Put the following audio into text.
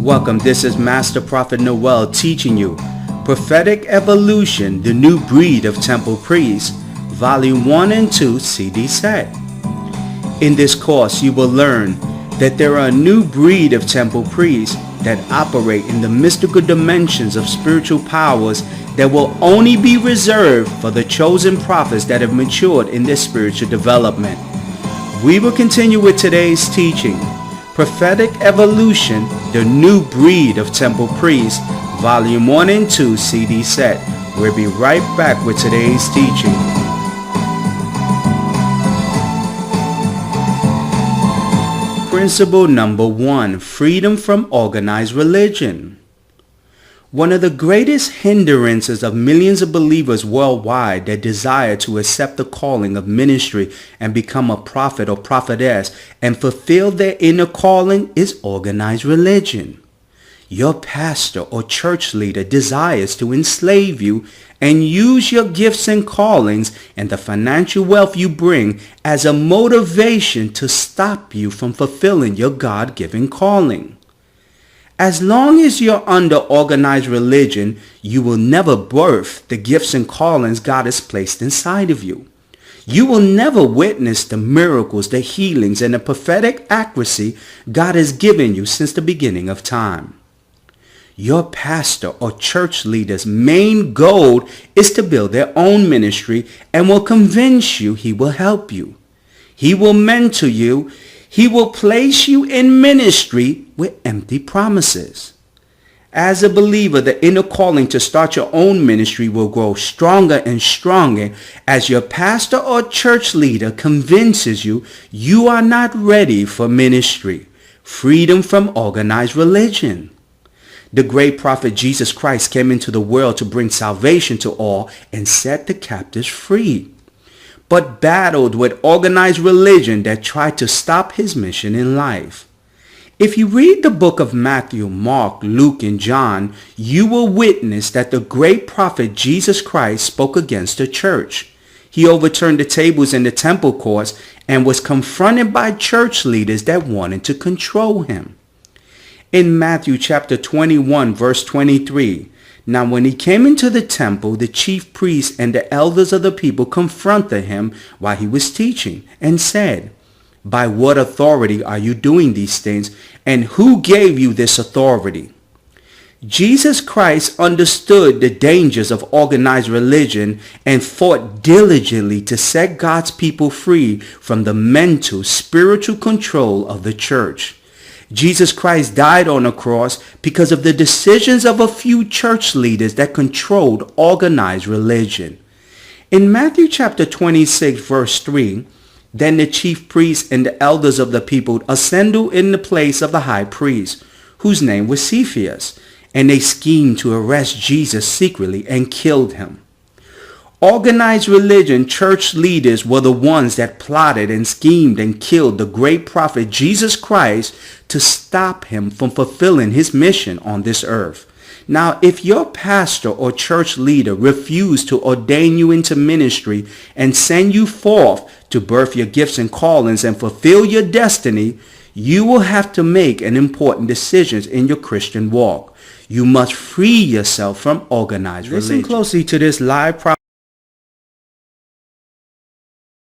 Welcome, this is Master Prophet Noel teaching you Prophetic Evolution, the New Breed of Temple Priests, Volume 1 and 2 CD set. In this course, you will learn that there are a new breed of temple priests that operate in the mystical dimensions of spiritual powers that will only be reserved for the chosen prophets that have matured in their spiritual development. We will continue with today's teaching, Prophetic Evolution, the New Breed of Temple Priests, Volume 1 and 2 CD set. We'll be right back with today's teaching. Principle number 1, freedom from organized religion. One of the greatest hindrances of millions of believers worldwide that desire to accept the calling of ministry and become a prophet or prophetess and fulfill their inner calling is organized religion. Your pastor or church leader desires to enslave you and use your gifts and callings and the financial wealth you bring as a motivation to stop you from fulfilling your God-given calling. As long as you're under organized religion, you will never birth the gifts and callings God has placed inside of you. You will never witness the miracles, the healings, and the prophetic accuracy God has given you since the beginning of time. Your pastor or church leader's main goal is to build their own ministry and will convince you he will help you. He will mentor you. He will place you in ministry with empty promises. As a believer, the inner calling to start your own ministry will grow stronger and stronger as your pastor or church leader convinces you you are not ready for ministry. Freedom from organized religion. The great prophet Jesus Christ came into the world to bring salvation to all and set the captives free, but battled with organized religion that tried to stop his mission in life. If you read the book of Matthew, Mark, Luke, and John, you will witness that the great prophet Jesus Christ spoke against the church. He overturned the tables in the temple courts and was confronted by church leaders that wanted to control him. In Matthew chapter 21, verse 23, now when he came into the temple, the chief priests and the elders of the people confronted him while he was teaching and said, "By what authority are you doing these things, and who gave you this authority?" Jesus Christ understood the dangers of organized religion and fought diligently to set God's people free from the mental, spiritual control of the church. Jesus Christ died on the cross because of the decisions of a few church leaders that controlled organized religion. In Matthew chapter 26, verse 3, then the chief priests and the elders of the people assembled in the place of the high priest, whose name was Cephas, and they schemed to arrest Jesus secretly and killed him. Organized religion church leaders were the ones that plotted and schemed and killed the great prophet Jesus Christ to stop him from fulfilling his mission on this earth. Now, if your pastor or church leader refused to ordain you into ministry and send you forth to birth your gifts and callings and fulfill your destiny, you will have to make an important decisions in your Christian walk. You must free yourself from organized religion. Listen closely to this live